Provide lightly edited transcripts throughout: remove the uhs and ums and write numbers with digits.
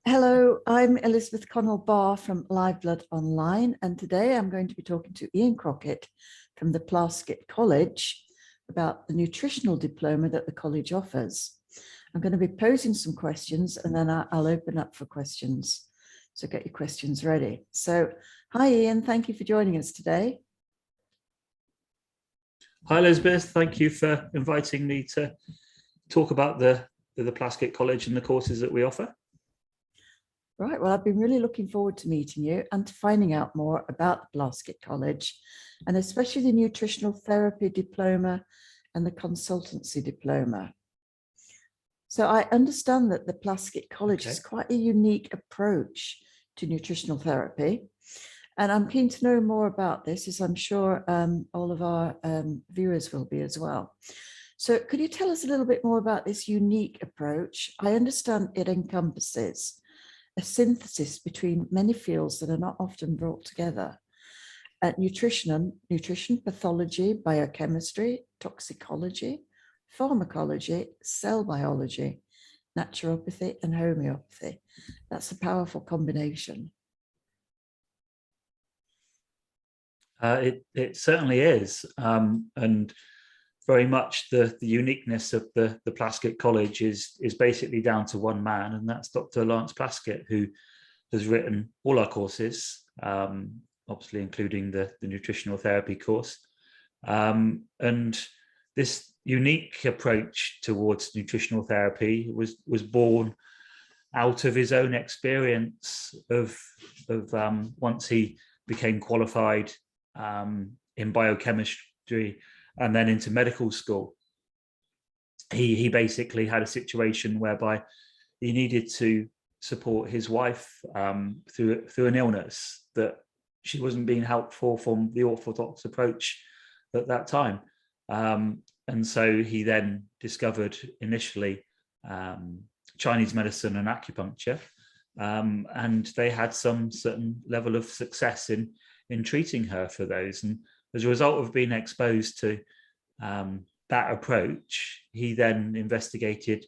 Hello, I'm Elizabeth Connell-Barr from Live Blood Online, and today I'm going to be talking to Ian Crocker from the Plaskett College about the nutritional diploma that the college offers. I'm going to be posing some questions and then I'll open up for questions. So get your questions ready. So, hi Ian, thank you for joining us today. Hi Elizabeth, thank you for inviting me to talk about the Plaskett College and the courses that we offer. Right, well, I've been really looking forward to meeting you and to finding out more about the Plaskett College, and especially the Nutritional Therapy Diploma and the Consultancy Diploma. So I understand that the Plaskett College is quite a unique approach to nutritional therapy, and I'm keen to know more about this, as I'm sure all of our viewers will be as well. So could you tell us a little bit more about this unique approach? I understand it encompasses a synthesis between many fields that are not often brought together. Nutrition, pathology, biochemistry, toxicology, pharmacology, cell biology, naturopathy, and homeopathy. That's a powerful combination. It certainly is, and very much the uniqueness of the Plaskett College is basically down to one man, and that's Dr Lawrence Plaskett, who has written all our courses, obviously including the nutritional therapy course. And this unique approach towards nutritional therapy was born out of his own experience of once he became qualified in biochemistry and then into medical school. He basically had a situation whereby he needed to support his wife through an illness that she wasn't being helped for from the orthodox approach at that time. And so he then discovered initially Chinese medicine and acupuncture, and they had some certain level of success in treating her for those. And as a result of being exposed to that approach, he then investigated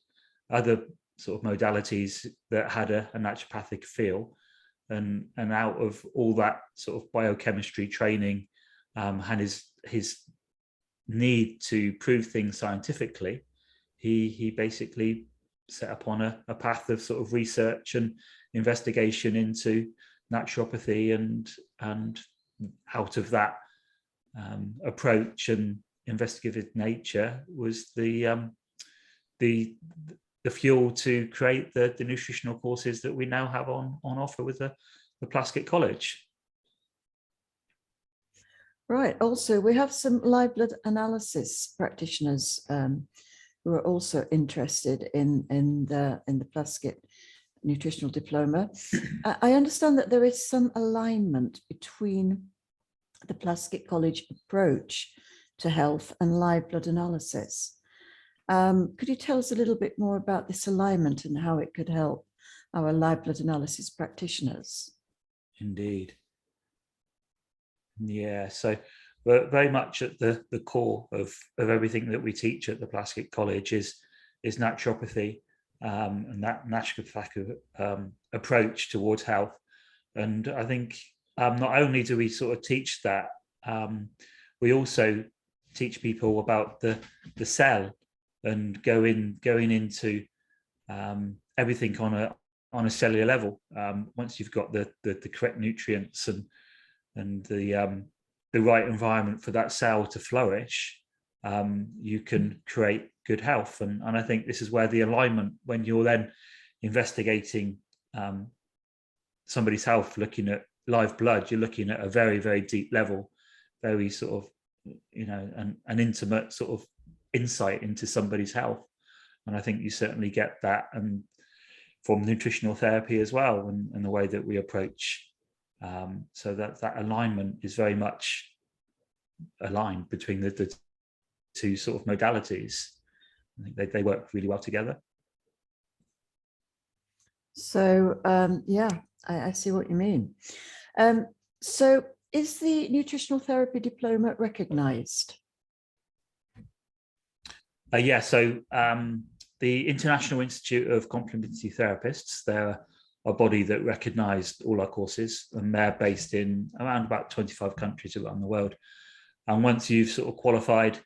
other sort of modalities that had a naturopathic feel, and out of all that sort of biochemistry training and his need to prove things scientifically, he basically set upon a path of sort of research and investigation into naturopathy, and out of that approach and investigative nature was the fuel to create the nutritional courses that we now have on offer with the Plaskett College. Right. Also, we have some live blood analysis practitioners who are also interested in the Plaskett nutritional diploma. I understand that there is some alignment between the Plaskett College approach to health and live blood analysis. Could you tell us a little bit more about this alignment and how it could help our live blood analysis practitioners? Indeed. Yeah, so we're very much at the core of everything that we teach at the Plaskett College is naturopathy, and that naturopathic approach towards health. And I think not only do we sort of teach that, we also teach people about the cell and going into everything on a cellular level. Once you've got the correct nutrients and the right environment for that cell to flourish, you can create good health. And I think this is where the alignment, when you're then investigating somebody's health, looking at live blood, you're looking at a very, very deep level, very sort of, an intimate sort of insight into somebody's health. And I think you certainly get that and from nutritional therapy as well, and the way that we approach. So that alignment is very much aligned between the two sort of modalities. I think they work really well together. So yeah, I see what you mean. So is the nutritional therapy diploma recognized? Yeah, so the International Institute of Complementary Therapists, they're a body that recognised all our courses, and they're based in around about 25 countries around the world. And once you've sort of qualified,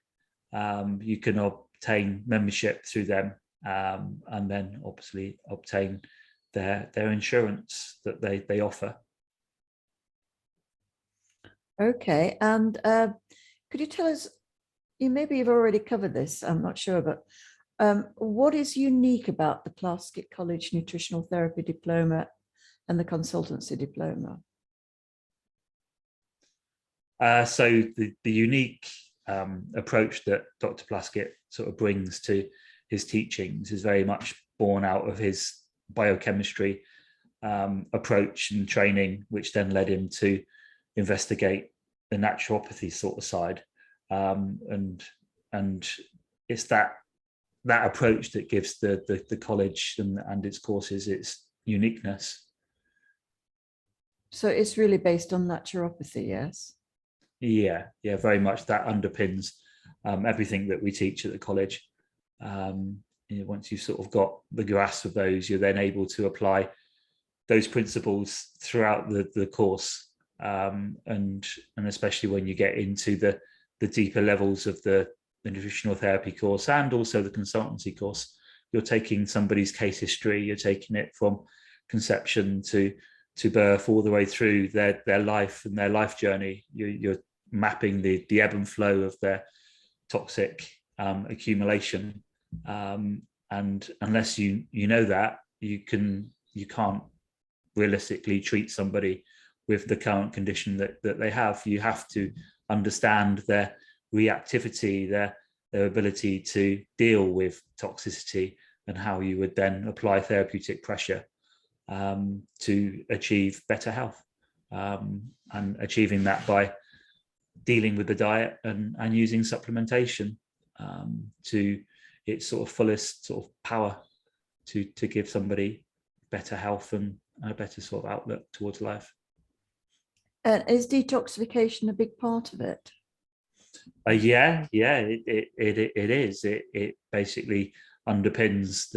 you can obtain membership through them, and then obviously obtain their insurance that they offer. Okay, and could you tell us, maybe you've already covered this, I'm not sure, but what is unique about the Plaskett College Nutritional Therapy Diploma and the Consultancy Diploma? So the unique approach that Dr. Plaskett sort of brings to his teachings is very much born out of his biochemistry approach and training, which then led him to investigate the naturopathy sort of side, and it's that approach that gives the college and its courses its uniqueness. So it's really based on naturopathy, yes? Yeah, very much. That underpins everything that we teach at the college. Once you've sort of got the grasp of those, you're then able to apply those principles throughout the course, and especially when you get into the deeper levels of the nutritional therapy course and also the consultancy course. You're taking somebody's case history, you're taking it from conception to birth all the way through their life and their life journey. You're mapping the ebb and flow of their toxic accumulation, and unless you know that, you can't realistically treat somebody with the current condition that they have. You have to understand their reactivity, their ability to deal with toxicity, and how you would then apply therapeutic pressure to achieve better health, and achieving that by dealing with the diet and using supplementation to its sort of fullest sort of power to give somebody better health and a better sort of outlook towards life. And is detoxification a big part of it? Yeah, it is. It basically underpins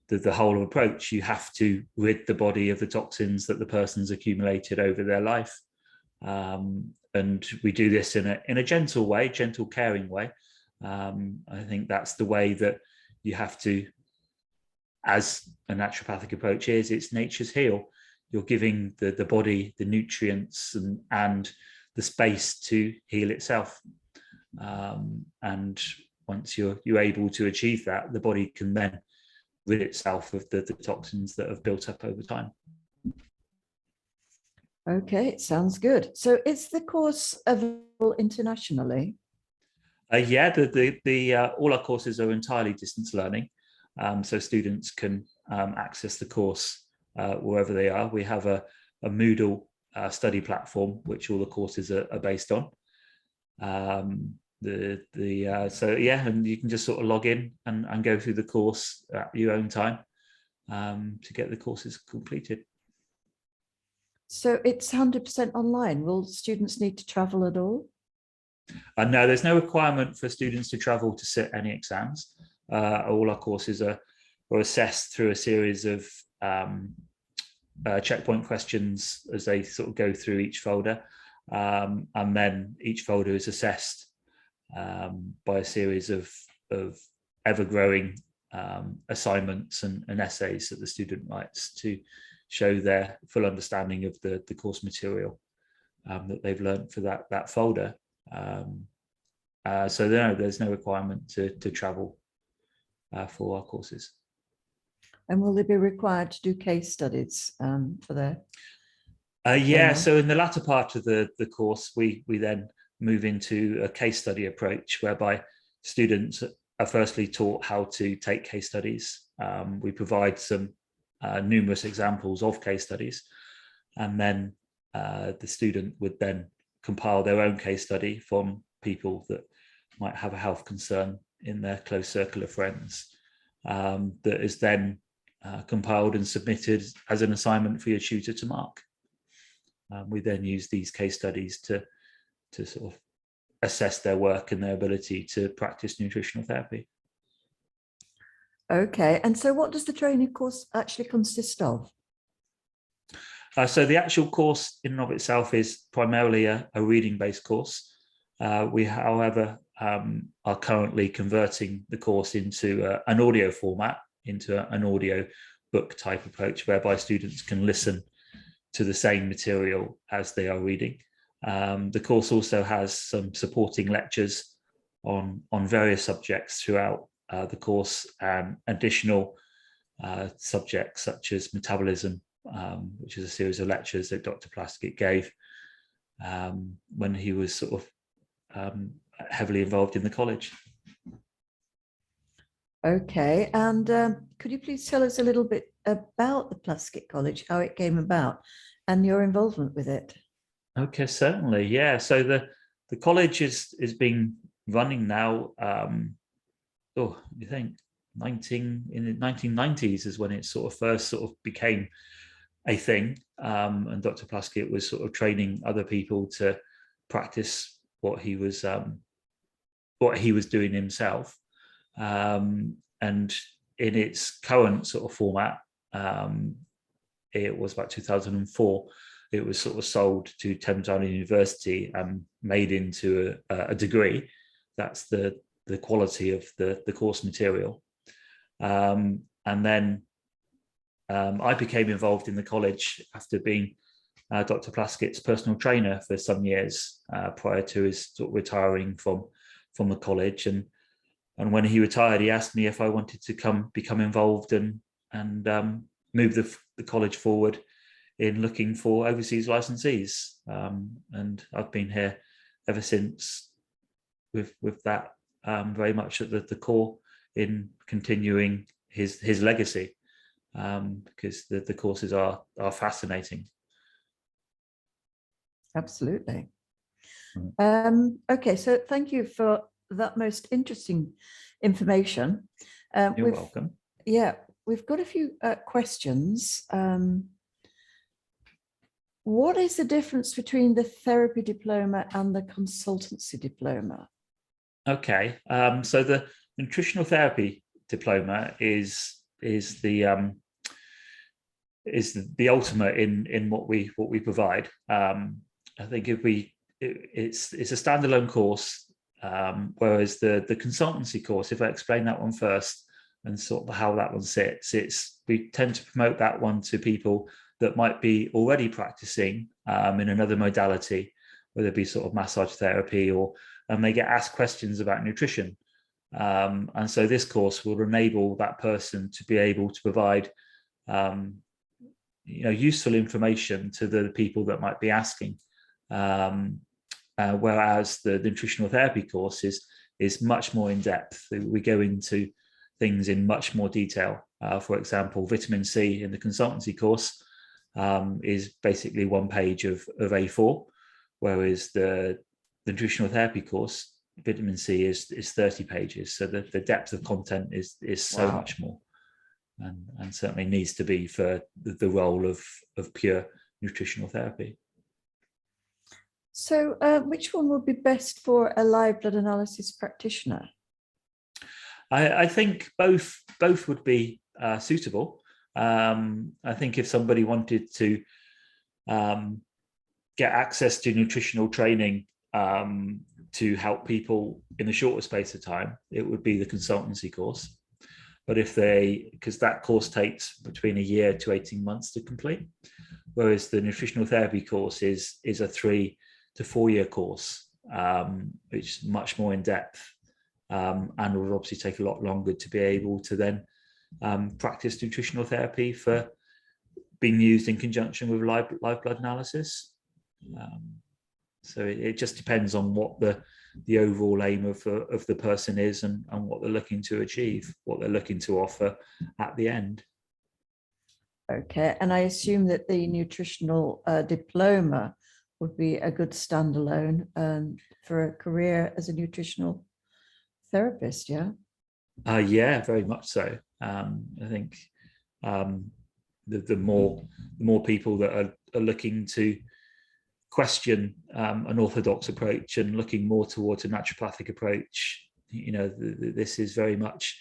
the whole approach. You have to rid the body of the toxins that the person's accumulated over their life, and we do this in a gentle way, gentle, caring way. I think that's the way that you have to, as a naturopathic approach is. It's nature's heal. You're giving the body the nutrients and the space to heal itself. And once you're able to achieve that, the body can then rid itself of the toxins that have built up over time. Okay, sounds good. So is the course available internationally? Yeah, all our courses are entirely distance learning, so students can access the course wherever they are. We have a Moodle study platform, which all the courses are based on. So yeah, and you can just sort of log in and go through the course at your own time to get the courses completed. So it's 100% online. Will students need to travel at all? No, there's no requirement for students to travel to sit any exams. All our courses are assessed through a series of checkpoint questions as they sort of go through each folder, and then each folder is assessed by a series of ever-growing assignments and essays that the student writes to show their full understanding of the course material that they've learned for that folder. So there's no requirement to travel for our courses. And will they be required to do case studies for their? Yeah, so in the latter part of the course, we then move into a case study approach, whereby students are firstly taught how to take case studies. We provide some numerous examples of case studies, and then the student would then compile their own case study from people that might have a health concern in their close circle of friends, that is then compiled and submitted as an assignment for your tutor to mark. We then use these case studies to sort of assess their work and their ability to practice nutritional therapy. Okay, and so what does the training course actually consist of? So the actual course in and of itself is primarily a reading-based course. We, however, are currently converting the course into an audio format, into an audio book type approach, whereby students can listen to the same material as they are reading. The course also has some supporting lectures on various subjects throughout the course, and additional subjects such as metabolism, which is a series of lectures that Dr. Plaskett gave when he was sort of heavily involved in the college. Okay, and could you please tell us a little bit about the Plaskett College, how it came about, and your involvement with it? Okay, certainly, yeah. So the college is been running now. You think in the 1990s is when it sort of first sort of became a thing, and Dr. Plaskett was sort of training other people to practice what he was doing himself. And in its current sort of format, it was about 2004. It was sort of sold to Thames Valley University and made into a degree. That's the quality of the course material. And then I became involved in the college after being Dr. Plaskett's personal trainer for some years prior to his sort of retiring from the college. And when he retired, he asked me if I wanted to become involved and move the college forward in looking for overseas licensees. And I've been here ever since with that very much at the core in continuing his legacy, because the courses are fascinating. Absolutely. Okay, so thank you for that most interesting information. You're welcome. Yeah, we've got a few questions. What is the difference between the therapy diploma and the consultancy diploma? Okay, so the nutritional therapy diploma is the ultimate in what we provide. I think it's a standalone course, whereas the consultancy course, if I explain that one first and sort of how that one sits, we tend to promote that one to people that might be already practicing in another modality, whether it be sort of massage therapy, or they get asked questions about nutrition. And so this course will enable that person to be able to provide useful information to the people that might be asking. Whereas the nutritional therapy course is much more in depth. We go into things in much more detail. For example, vitamin C in the consultancy course is basically one page of A4, whereas the nutritional therapy course, vitamin C is 30 pages. So the depth of content is so much more, and certainly needs to be for the role of pure nutritional therapy. So which one would be best for a live blood analysis practitioner? I think both would be suitable. I think if somebody wanted to get access to nutritional training to help people in a shorter space of time, it would be the consultancy course. But because that course takes between a year to 18 months to complete, whereas the nutritional therapy course is a 3 to 4 year course, which is much more in depth, and will obviously take a lot longer to be able to then practice nutritional therapy for being used in conjunction with live blood analysis. So it just depends on what the overall aim of the person is, and what they're looking to achieve, what they're looking to offer at the end. Okay, and I assume that the nutritional diploma would be a good standalone for a career as a nutritional therapist, yeah? Yeah, very much so. I think the more people that are looking to question an orthodox approach and looking more towards a naturopathic approach, this is very much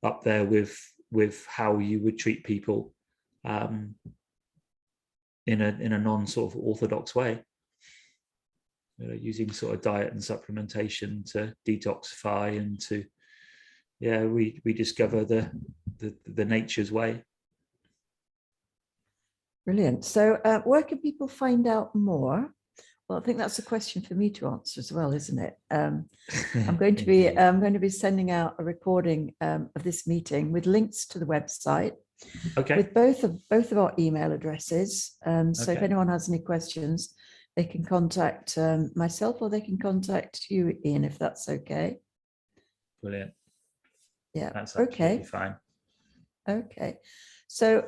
up there with how you would treat people in a non sort of orthodox way. Using sort of diet and supplementation to detoxify and to, we discover the nature's way. Brilliant. So where can people find out more? Well, I think that's a question for me to answer as well, isn't it? I'm going to be sending out a recording of this meeting with links to the website, with both of our email addresses. So if anyone has any questions, they can contact myself, or they can contact you, Ian, if that's okay. Brilliant. Yeah. That's absolutely fine. Okay. So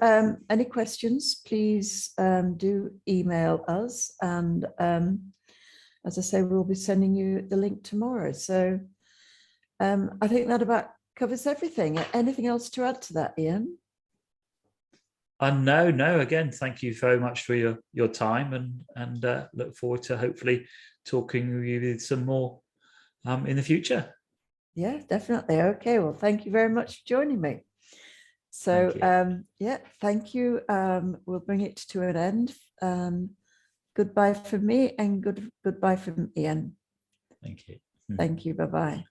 any questions, please do email us. And as I say, we'll be sending you the link tomorrow. So I think that about covers everything. Anything else to add to that, Ian? No. Again, thank you very much for your time, and look forward to hopefully talking with you some more in the future. Yeah, definitely. Okay. Well, thank you very much for joining me. So thank you. We'll bring it to an end. Goodbye from me, and goodbye from Ian. Thank you. Thank you. Bye-bye.